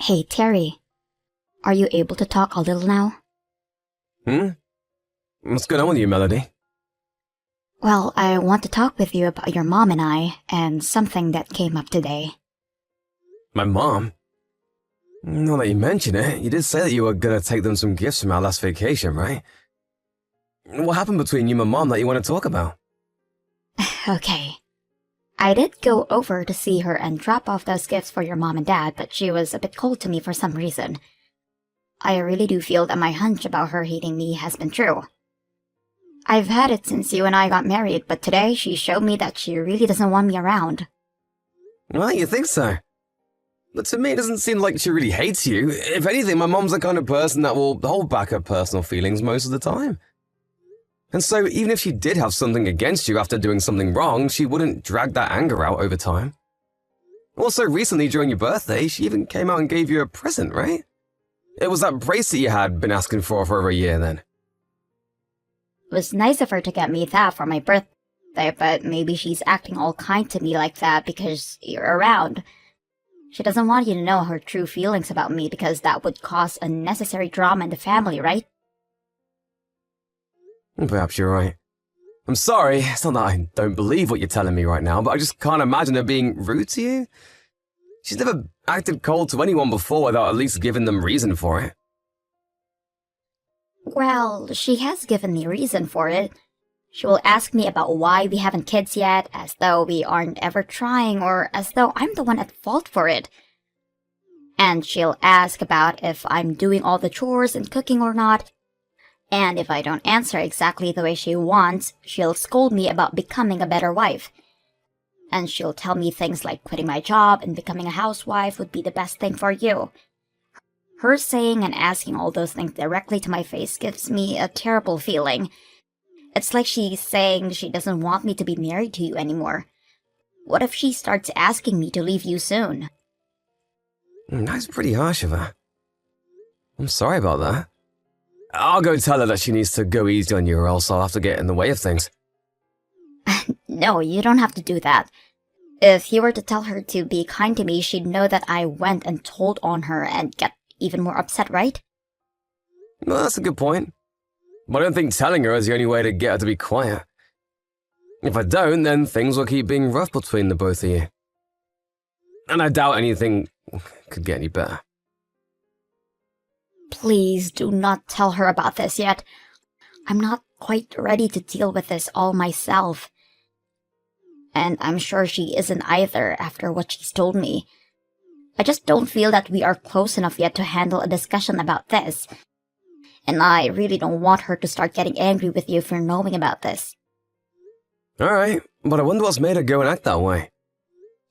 Hey, Terry. Are you able to talk a little now? Hmm? What's going on with you, Melody? Well, I want to talk with you about your mom and I, and something that came up today. My mom? Now that you mention it, you did say that you were gonna take them some gifts from our last vacation, right? What happened between you and Mom that you want to talk about? Okay. I did go over to see her and drop off those gifts for your mom and dad, but she was a bit cold to me for some reason. I really do feel that my hunch about her hating me has been true. I've had it since you and I got married, but today she showed me that she really doesn't want me around. Well, you think so? But to me, it doesn't seem like she really hates you. If anything, my mom's the kind of person that will hold back her personal feelings most of the time. And so, even if she did have something against you after doing something wrong, she wouldn't drag that anger out over time. Also, recently during your birthday, she even came out and gave you a present, right? It was that bracelet you had been asking for over a year then. It was nice of her to get me that for my birthday, but maybe she's acting all kind to me like that because you're around. She doesn't want you to know her true feelings about me because that would cause unnecessary drama in the family, right? Perhaps you're right. I'm sorry, it's not that I don't believe what you're telling me right now, but I just can't imagine her being rude to you. She's never acted cold to anyone before without at least giving them reason for it. Well, she has given me reason for it. She will ask me about why we haven't kids yet, as though we aren't ever trying, or as though I'm the one at fault for it. And she'll ask about if I'm doing all the chores and cooking or not. And if I don't answer exactly the way she wants, she'll scold me about becoming a better wife. And she'll tell me things like quitting my job and becoming a housewife would be the best thing for you. Her saying and asking all those things directly to my face gives me a terrible feeling. It's like she's saying she doesn't want me to be married to you anymore. What if she starts asking me to leave you soon? That's pretty harsh of her. I'm sorry about that. I'll go tell her that she needs to go easy on you or else I'll have to get in the way of things. No, you don't have to do that. If you were to tell her to be kind to me, she'd know that I went and told on her and get even more upset, right? Well, that's a good point. But I don't think telling her is the only way to get her to be quiet. If I don't, then things will keep being rough between the both of you. And I doubt anything could get any better. Please do not tell her about this yet. I'm not quite ready to deal with this all myself. And I'm sure she isn't either after what she's told me. I just don't feel that we are close enough yet to handle a discussion about this. And I really don't want her to start getting angry with you for knowing about this. Alright, but I wonder what's made her go and act that way.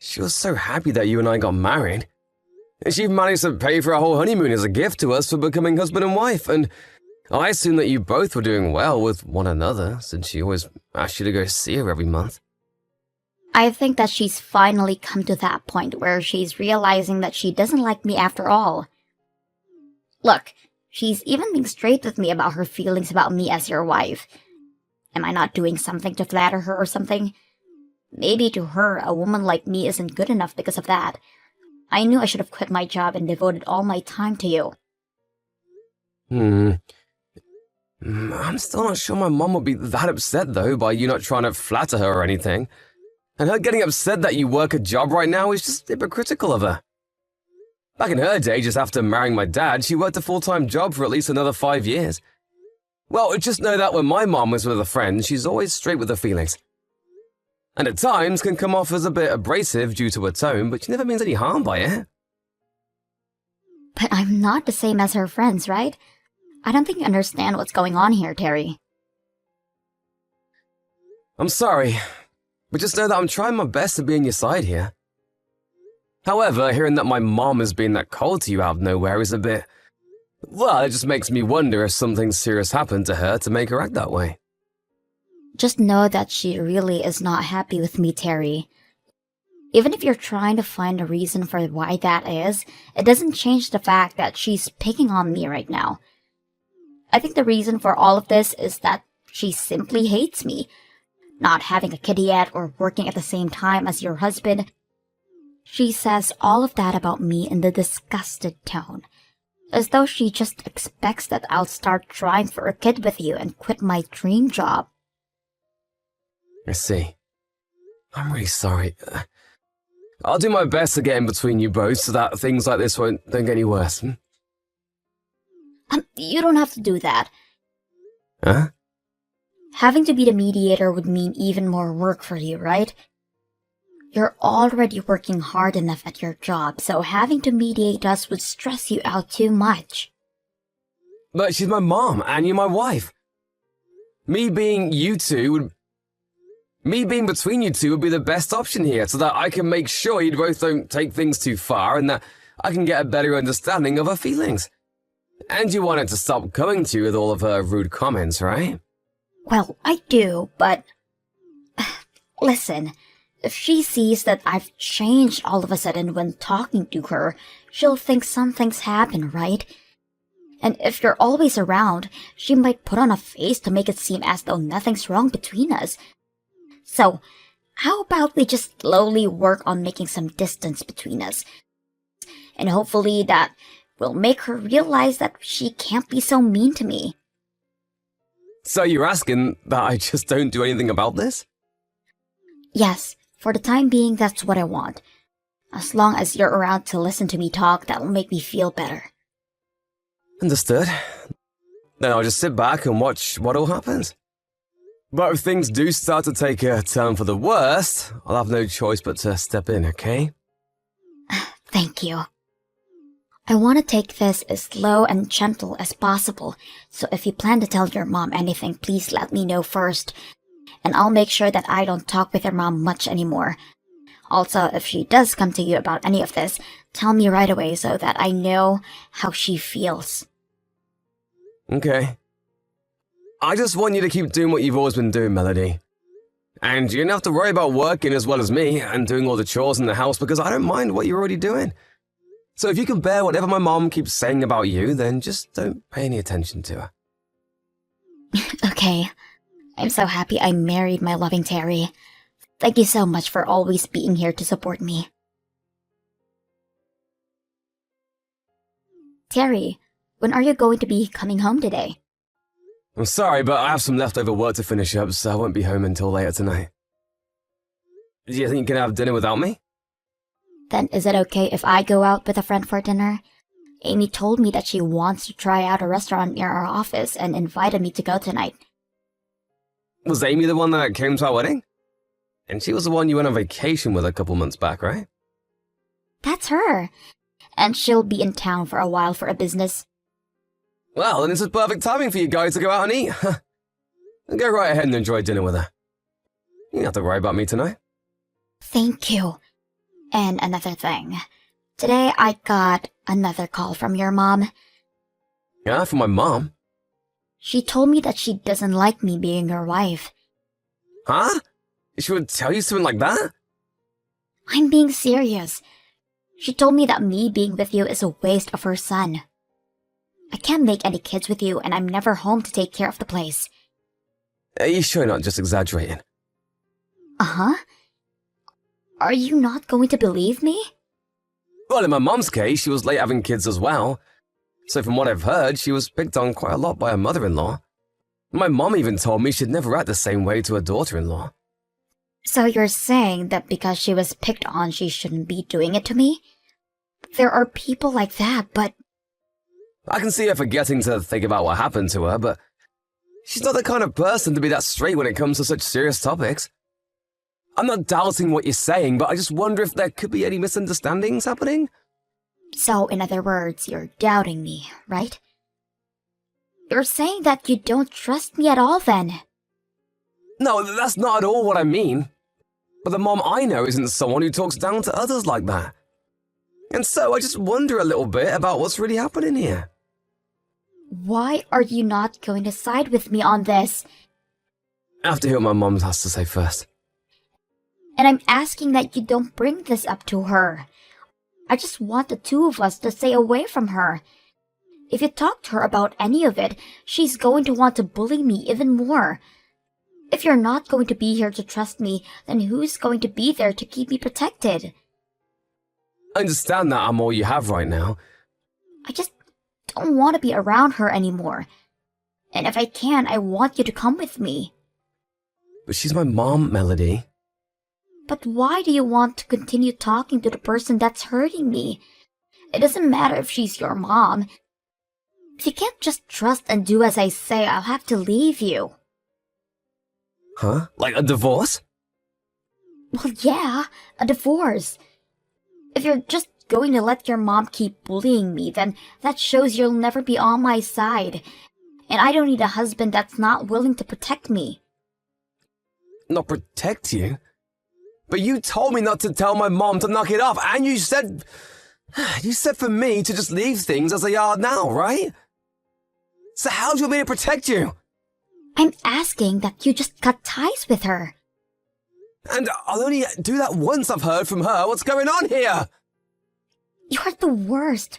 She was so happy that you and I got married. And she managed to pay for our whole honeymoon as a gift to us for becoming husband and wife, and I assume that you both were doing well with one another, since she always asked you to go see her every month. I think that she's finally come to that point where she's realizing that she doesn't like me after all. Look, she's even being straight with me about her feelings about me as your wife. Am I not doing something to flatter her or something? Maybe to her, a woman like me isn't good enough because of that. I knew I should have quit my job and devoted all my time to you. I'm still not sure my mom would be that upset, though, by you not trying to flatter her or anything. And her getting upset that you work a job right now is just hypocritical of her. Back in her day, just after marrying my dad, she worked a full-time job for at least another 5 years. Well, just know that when my mom was with a friend, she's always straight with her feelings. And at times can come off as a bit abrasive due to her tone, but she never means any harm by it. But I'm not the same as her friends, right? I don't think you understand what's going on here, Terry. I'm sorry, but just know that I'm trying my best to be on your side here. However, hearing that my mom has been that cold to you out of nowhere is a bit... Well, it just makes me wonder if something serious happened to her to make her act that way. Just know that she really is not happy with me, Terry. Even if you're trying to find a reason for why that is, it doesn't change the fact that she's picking on me right now. I think the reason for all of this is that she simply hates me. Not having a kid yet or working at the same time as your husband. She says all of that about me in the disgusted tone, as though she just expects that I'll start trying for a kid with you and quit my dream job. I see. I'm really sorry. I'll do my best to get in between you both so that things like this don't get any worse. You don't have to do that. Huh? Having to be the mediator would mean even more work for you, right? You're already working hard enough at your job, so having to mediate us would stress you out too much. But she's my mom, and you're my wife. Me being between you two would be the best option here, so that I can make sure you both don't take things too far, and that I can get a better understanding of her feelings. And you wanted to stop coming to you with all of her rude comments, right? Well, I do, but... Listen, if she sees that I've changed all of a sudden when talking to her, she'll think something's happened, right? And if you're always around, she might put on a face to make it seem as though nothing's wrong between us. So, how about we just slowly work on making some distance between us? And hopefully that will make her realize that she can't be so mean to me. So you're asking that I just don't do anything about this? Yes, for the time being, that's what I want. As long as you're around to listen to me talk, that'll make me feel better. Understood. Then I'll just sit back and watch what all happens. But if things do start to take a turn for the worst, I'll have no choice but to step in, okay? Thank you. I want to take this as slow and gentle as possible, so if you plan to tell your mom anything, please let me know first. And I'll make sure that I don't talk with your mom much anymore. Also, if she does come to you about any of this, tell me right away so that I know how she feels. Okay. I just want you to keep doing what you've always been doing, Melody. And you don't have to worry about working as well as me and doing all the chores in the house because I don't mind what you're already doing. So if you can bear whatever my mom keeps saying about you, then just don't pay any attention to her. Okay. I'm so happy I married my loving Terry. Thank you so much for always being here to support me. Terry, when are you going to be coming home today? I'm sorry, but I have some leftover work to finish up, so I won't be home until later tonight. Do you think you can have dinner without me? Then is it okay if I go out with a friend for dinner? Amy told me that she wants to try out a restaurant near our office and invited me to go tonight. Was Amy the one that came to our wedding? And she was the one you went on vacation with a couple months back, right? That's her. And she'll be in town for a while for a business. Well, then this is perfect timing for you guys to go out and eat. Go right ahead and enjoy dinner with her. You don't have to worry about me tonight. Thank you. And another thing. Today I got another call from your mom. Yeah, from my mom? She told me that she doesn't like me being her wife. Huh? She would tell you something like that? I'm being serious. She told me that me being with you is a waste of her son. I can't make any kids with you, and I'm never home to take care of the place. Are you sure you're not just exaggerating? Uh-huh. Are you not going to believe me? Well, in my mom's case, she was late having kids as well. So from what I've heard, she was picked on quite a lot by her mother-in-law. My mom even told me she'd never act the same way to her daughter-in-law. So you're saying that because she was picked on, she shouldn't be doing it to me? There are people like that, but... I can see her forgetting to think about what happened to her, but she's not the kind of person to be that straight when it comes to such serious topics. I'm not doubting what you're saying, but I just wonder if there could be any misunderstandings happening. So, in other words, you're doubting me, right? You're saying that you don't trust me at all, then? No, that's not at all what I mean. But the mom I know isn't someone who talks down to others like that. And so I just wonder a little bit about what's really happening here. Why are you not going to side with me on this? I have to hear what my mom has to say first. And I'm asking that you don't bring this up to her. I just want the two of us to stay away from her. If you talk to her about any of it, she's going to want to bully me even more. If you're not going to be here to trust me, then who's going to be there to keep me protected? I understand that I'm all you have right now. I just don't want to be around her anymore. And if I can, I want you to come with me. But she's my mom, Melody. But why do you want to continue talking to the person that's hurting me? It doesn't matter if she's your mom. If you can't just trust and do as I say, I'll have to leave you. Huh? Like a divorce? Well, yeah, a divorce. If you're just going to let your mom keep bullying me, then that shows you'll never be on my side. And I don't need a husband that's not willing to protect me. Not protect you? But you told me not to tell my mom to knock it off, and you said for me to just leave things as they are now, right? So how do you want me to protect you? I'm asking that you just cut ties with her. And I'll only do that once I've heard from her. What's going on here? You're the worst.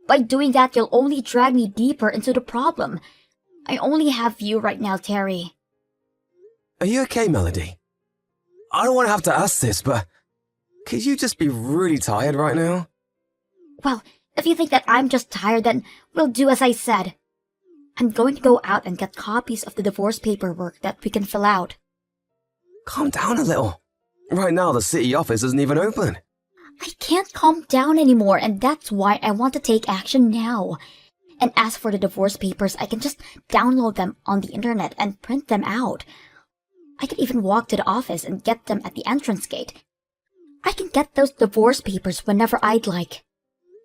By doing that, you'll only drag me deeper into the problem. I only have you right now, Terry. Are you okay, Melody? I don't want to have to ask this, but could you just be really tired right now? Well, if you think that I'm just tired, then we'll do as I said. I'm going to go out and get copies of the divorce paperwork that we can fill out. Calm down a little. Right now, the city office isn't even open. I can't calm down anymore, and that's why I want to take action now. And as for the divorce papers, I can just download them on the internet and print them out. I could even walk to the office and get them at the entrance gate. I can get those divorce papers whenever I'd like.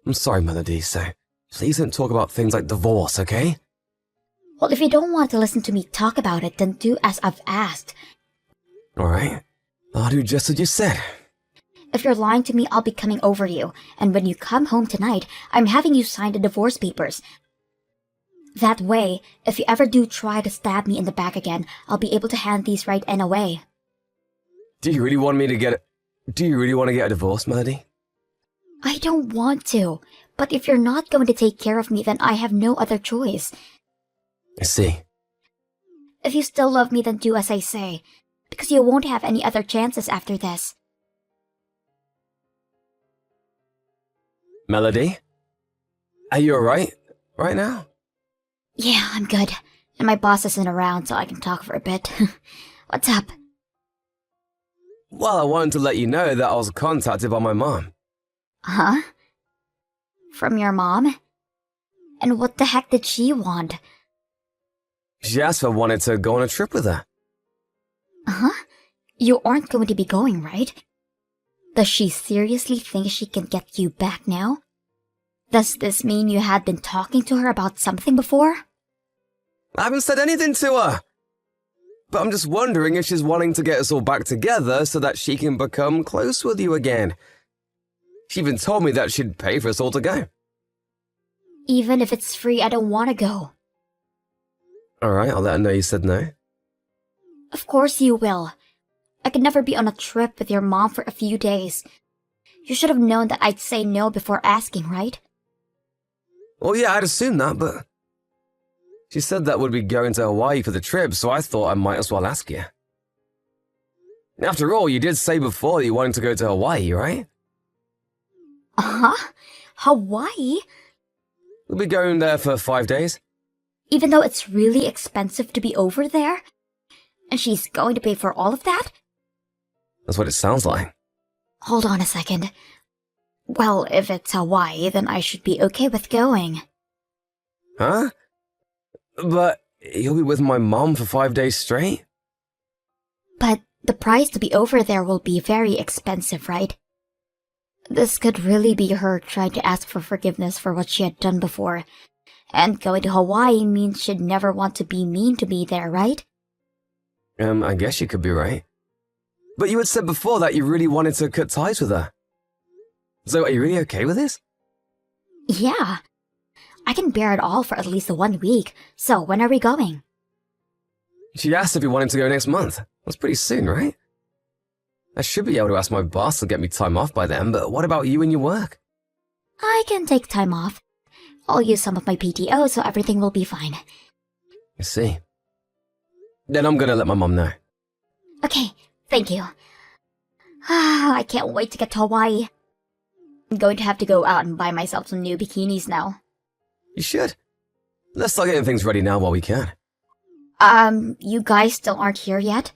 I'm sorry, Melody, so please don't talk about things like divorce, okay? Well, if you don't want to listen to me talk about it, then do as I've asked. Alright, I'll do just what you said. If you're lying to me, I'll be coming over you, and when you come home tonight, I'm having you sign the divorce papers. That way, if you ever do try to stab me in the back again, I'll be able to hand these right away. Do you really want to get a divorce, Melody? I don't want to, but if you're not going to take care of me, then I have no other choice. I see. If you still love me, then do as I say, because you won't have any other chances after this. Melody? Are you alright right now? Yeah, I'm good. And my boss isn't around, so I can talk for a bit. What's up? Well, I wanted to let you know that I was contacted by my mom. Huh? From your mom? And what the heck did she want? She asked if I wanted to go on a trip with her. Huh? You aren't going to be going, right? Does she seriously think she can get you back now? Does this mean you had been talking to her about something before? I haven't said anything to her. But I'm just wondering if she's wanting to get us all back together so that she can become close with you again. She even told me that she'd pay for us all to go. Even if it's free, I don't want to go. Alright, I'll let her know you said no. Of course you will. I could never be on a trip with your mom for a few days. You should have known that I'd say no before asking, right? Well, yeah, I'd assumed that, but she said that we'd be going to Hawaii for the trip, so I thought I might as well ask you. After all, you did say before that you wanted to go to Hawaii, right? Uh-huh? Hawaii? We'll be going there for 5 days. Even though it's really expensive to be over there? And she's going to pay for all of that? That's what it sounds like. Hold on a second. Well, if it's Hawaii, then I should be okay with going. Huh? But you'll be with my mom for 5 days straight? But the price to be over there will be very expensive, right? This could really be her trying to ask for forgiveness for what she had done before. And going to Hawaii means she'd never want to be mean to me there, right? I guess you could be right. But you had said before that you really wanted to cut ties with her. So are you really okay with this? Yeah. I can bear it all for at least 1 week. So when are we going? She asked if you wanted to go next month. That's pretty soon, right? I should be able to ask my boss to get me time off by then, but what about you and your work? I can take time off. I'll use some of my PTO so everything will be fine. I see. Then I'm gonna let my mom know. Okay, thank you. I can't wait to get to Hawaii. I'm going to have to go out and buy myself some new bikinis now. You should. Let's start getting things ready now while we can. You guys still aren't here yet?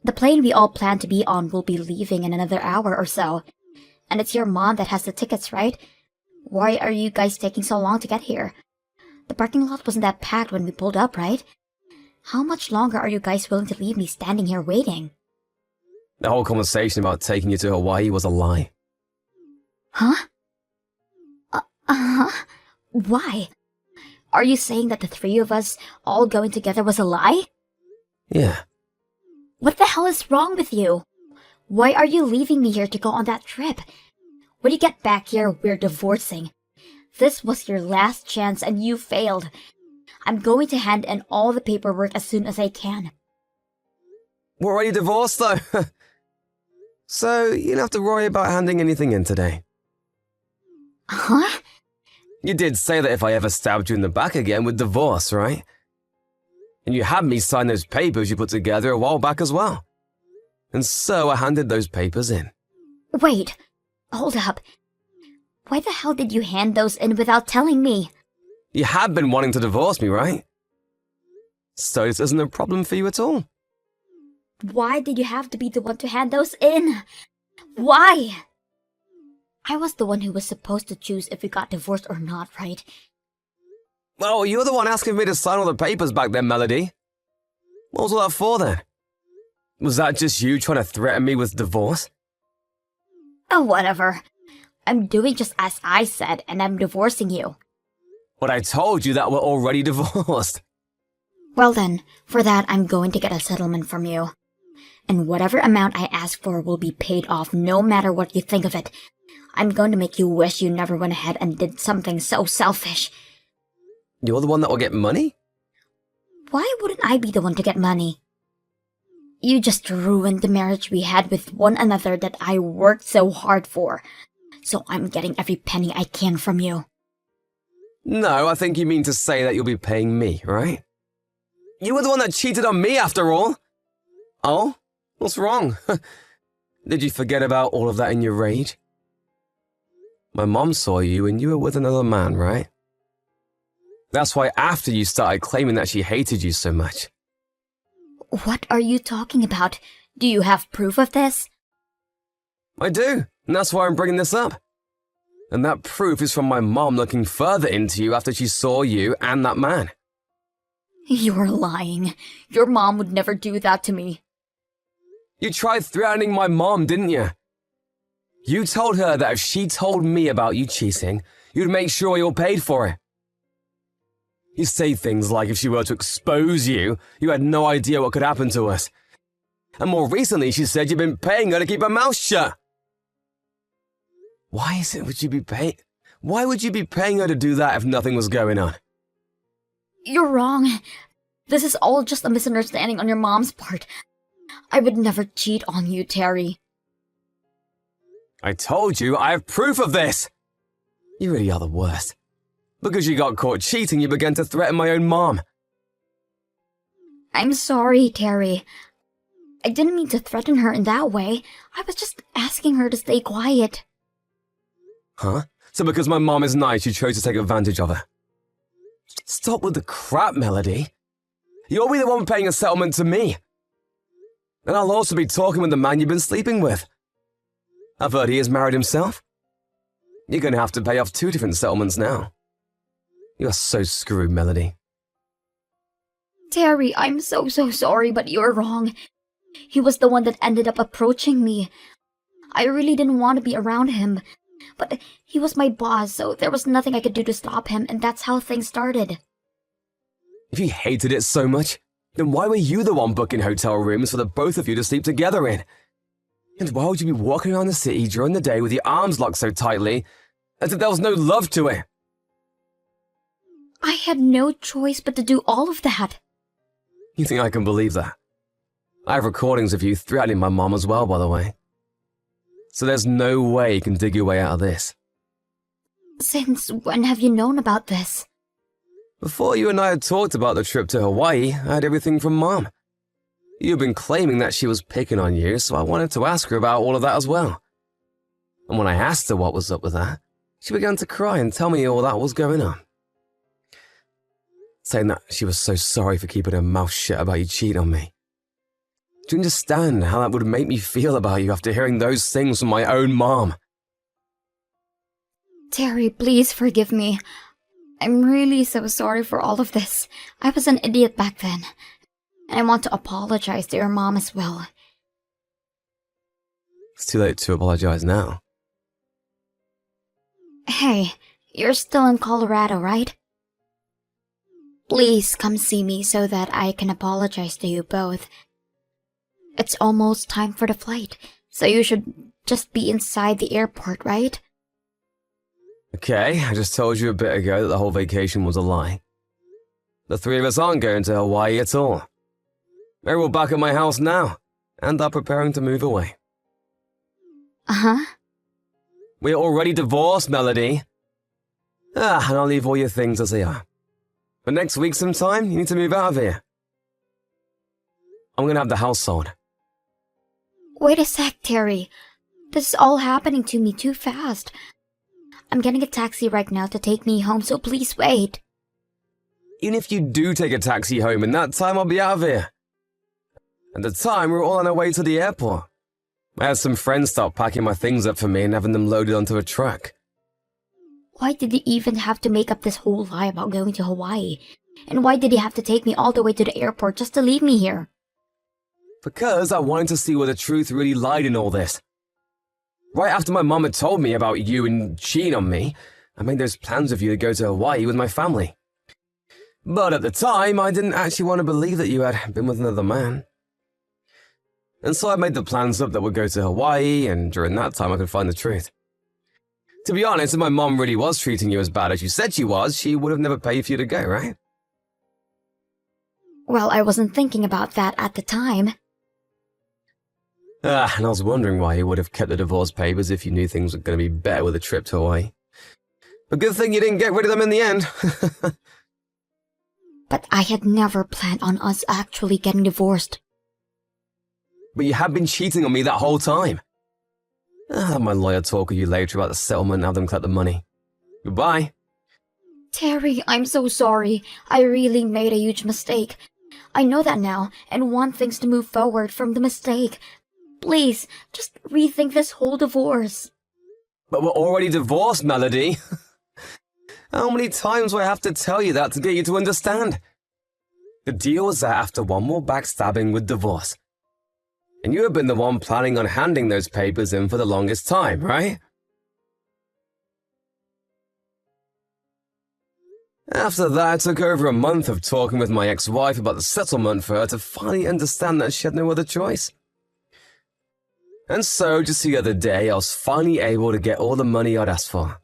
The plane we all plan to be on will be leaving in another hour or so. And it's your mom that has the tickets, right? Why are you guys taking so long to get here? The parking lot wasn't that packed when we pulled up, right? How much longer are you guys willing to leave me standing here waiting? The whole conversation about taking you to Hawaii was a lie. Huh? Why? Are you saying that the three of us all going together was a lie? Yeah. What the hell is wrong with you? Why are you leaving me here to go on that trip? When you get back here, we're divorcing. This was your last chance and you failed. I'm going to hand in all the paperwork as soon as I can. We're already divorced, though. So you don't have to worry about handing anything in today. Huh? You did say that if I ever stabbed you in the back again, we'd divorce, right? And you had me sign those papers you put together a while back as well. And so I handed those papers in. Wait, hold up. Why the hell did you hand those in without telling me? You had been wanting to divorce me, right? So this isn't a problem for you at all. Why did you have to be the one to hand those in? Why? I was the one who was supposed to choose if we got divorced or not, right? Well, you're the one asking me to sign all the papers back then, Melody. What was all that for then? Was that just you trying to threaten me with divorce? Oh, whatever. I'm doing just as I said, and I'm divorcing you. But I told you that we're already divorced. Well then, for that I'm going to get a settlement from you. And whatever amount I ask for will be paid off no matter what you think of it. I'm going to make you wish you never went ahead and did something so selfish. You're the one that will get money? Why wouldn't I be the one to get money? You just ruined the marriage we had with one another that I worked so hard for. So I'm getting every penny I can from you. No, I think you mean to say that you'll be paying me, right? You were the one that cheated on me after all. Oh? What's wrong? Did you forget about all of that in your rage? My mom saw you and you were with another man, right? That's why after you started claiming that she hated you so much. What are you talking about? Do you have proof of this? I do, and that's why I'm bringing this up. And that proof is from my mom looking further into you after she saw you and that man. You're lying. Your mom would never do that to me. You tried threatening my mom, didn't you? You told her that if she told me about you cheating, you'd make sure you're paid for it. You say things like if she were to expose you, you had no idea what could happen to us. And more recently, she said you've been paying her to keep her mouth shut. Why would you be paying her to do that if nothing was going on? You're wrong. This is all just a misunderstanding on your mom's part. I would never cheat on you, Terry. I told you, I have proof of this! You really are the worst. Because you got caught cheating, you began to threaten my own mom. I'm sorry, Terry. I didn't mean to threaten her in that way. I was just asking her to stay quiet. Huh? So because my mom is nice, you chose to take advantage of her? Stop with the crap, Melody. You'll be the one paying a settlement to me. And I'll also be talking with the man you've been sleeping with. I've heard he has married himself. You're going to have to pay off 2 different settlements now. You're so screwed, Melody. Terry, I'm so sorry, but you're wrong. He was the one that ended up approaching me. I really didn't want to be around him. But he was my boss, so there was nothing I could do to stop him, and that's how things started. If you hated it so much, then why were you the one booking hotel rooms for the both of you to sleep together in? And why would you be walking around the city during the day with your arms locked so tightly, as if there was no love to it? I had no choice but to do all of that. You think I can believe that? I have recordings of you threatening my mom as well, by the way. So there's no way you can dig your way out of this. Since when have you known about this? Before you and I had talked about the trip to Hawaii, I had everything from Mom. You've been claiming that she was picking on you, so I wanted to ask her about all of that as well. And when I asked her what was up with that, she began to cry and tell me all that was going on. Saying that she was so sorry for keeping her mouth shut about you cheating on me. Do you understand how that would make me feel about you after hearing those things from my own mom? Terry, please forgive me. I'm really so sorry for all of this. I was an idiot back then. And I want to apologize to your mom as well. It's too late to apologize now. Hey, you're still in Colorado, right? Please come see me so that I can apologize to you both. It's almost time for the flight, so you should just be inside the airport, right? Okay, I just told you a bit ago that the whole vacation was a lie. The three of us aren't going to Hawaii at all. We're all back at my house now, and are preparing to move away. Uh-huh. We're already divorced, Melody. And I'll leave all your things as they are. But next week sometime, you need to move out of here. I'm gonna have the house sold. Wait a sec, Terry. This is all happening to me too fast. I'm getting a taxi right now to take me home, so please wait. Even if you do take a taxi home, in that time I'll be out of here. At the time, we were all on our way to the airport. I had some friends start packing my things up for me and having them loaded onto a truck. Why did he even have to make up this whole lie about going to Hawaii? And why did he have to take me all the way to the airport just to leave me here? Because I wanted to see where the truth really lied in all this. Right after my mom had told me about you and cheating on me, I made those plans with you to go to Hawaii with my family. But at the time, I didn't actually want to believe that you had been with another man. And so I made the plans up that we'd go to Hawaii, and during that time I could find the truth. To be honest, if my mom really was treating you as bad as you said she was, she would have never paid for you to go, right? Well, I wasn't thinking about that at the time. And I was wondering why you would have kept the divorce papers if you knew things were going to be better with a trip to Hawaii. But good thing you didn't get rid of them in the end. But I had never planned on us actually getting divorced. But you have been cheating on me that whole time. I'll have my lawyer talk with you later about the settlement and have them collect the money. Goodbye. Terry, I'm so sorry. I really made a huge mistake. I know that now, and want things to move forward from the mistake. Please, just rethink this whole divorce. But we're already divorced, Melody. How many times do I have to tell you that to get you to understand? The deal was that after one more backstabbing with divorce. And you have been the one planning on handing those papers in for the longest time, right? After that, it took over a month of talking with my ex-wife about the settlement for her to finally understand that she had no other choice. And so, just the other day, I was finally able to get all the money I'd asked for.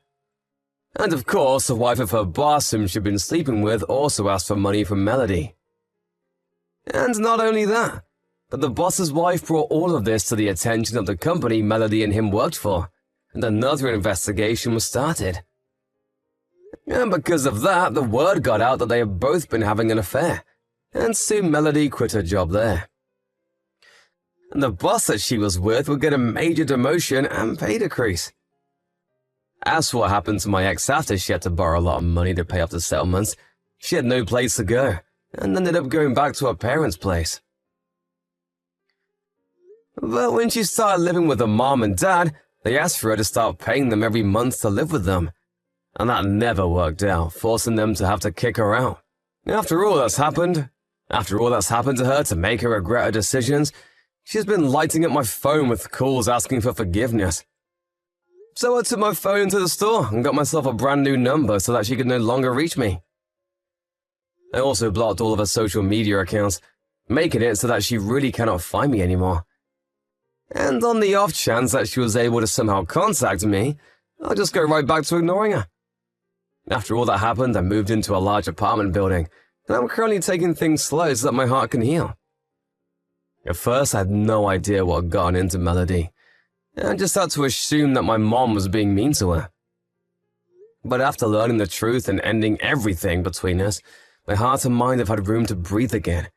And of course, the wife of her boss, whom she'd been sleeping with, also asked for money from Melody. And not only that, but the boss's wife brought all of this to the attention of the company Melody and him worked for, and another investigation was started. And because of that, the word got out that they had both been having an affair, and soon Melody quit her job there. And the boss that she was with would get a major demotion and pay decrease. As for what happened to my ex after she had to borrow a lot of money to pay off the settlements, she had no place to go, and ended up going back to her parents' place. But when she started living with her mom and dad, they asked for her to start paying them every month to live with them. And that never worked out, forcing them to have to kick her out. After all that's happened to her to make her regret her decisions, she's been lighting up my phone with calls asking for forgiveness. So I took my phone to the store and got myself a brand new number so that she could no longer reach me. I also blocked all of her social media accounts, making it so that she really cannot find me anymore. And on the off chance that she was able to somehow contact me, I'll just go right back to ignoring her. After all that happened, I moved into a large apartment building, and I'm currently taking things slow so that my heart can heal. At first, I had no idea what had gotten into Melody. I just had to assume that my mom was being mean to her. But after learning the truth and ending everything between us, my heart and mind have had room to breathe again.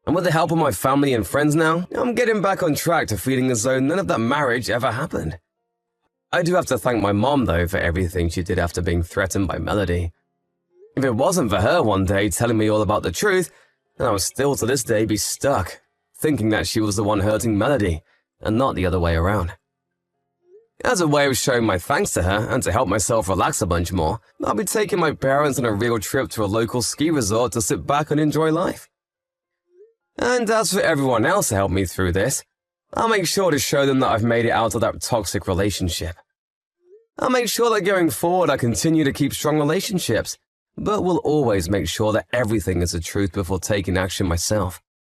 And with the help of my family and friends now, I'm getting back on track to feeling as though none of that marriage ever happened. I do have to thank my mom, though, for everything she did after being threatened by Melody. If it wasn't for her one day telling me all about the truth, then I would still to this day be stuck, thinking that she was the one hurting Melody, and not the other way around. As a way of showing my thanks to her, and to help myself relax a bunch more, I'll be taking my parents on a real trip to a local ski resort to sit back and enjoy life. And as for everyone else to help me through this, I'll make sure to show them that I've made it out of that toxic relationship. I'll make sure that going forward I continue to keep strong relationships, but will always make sure that everything is the truth before taking action myself.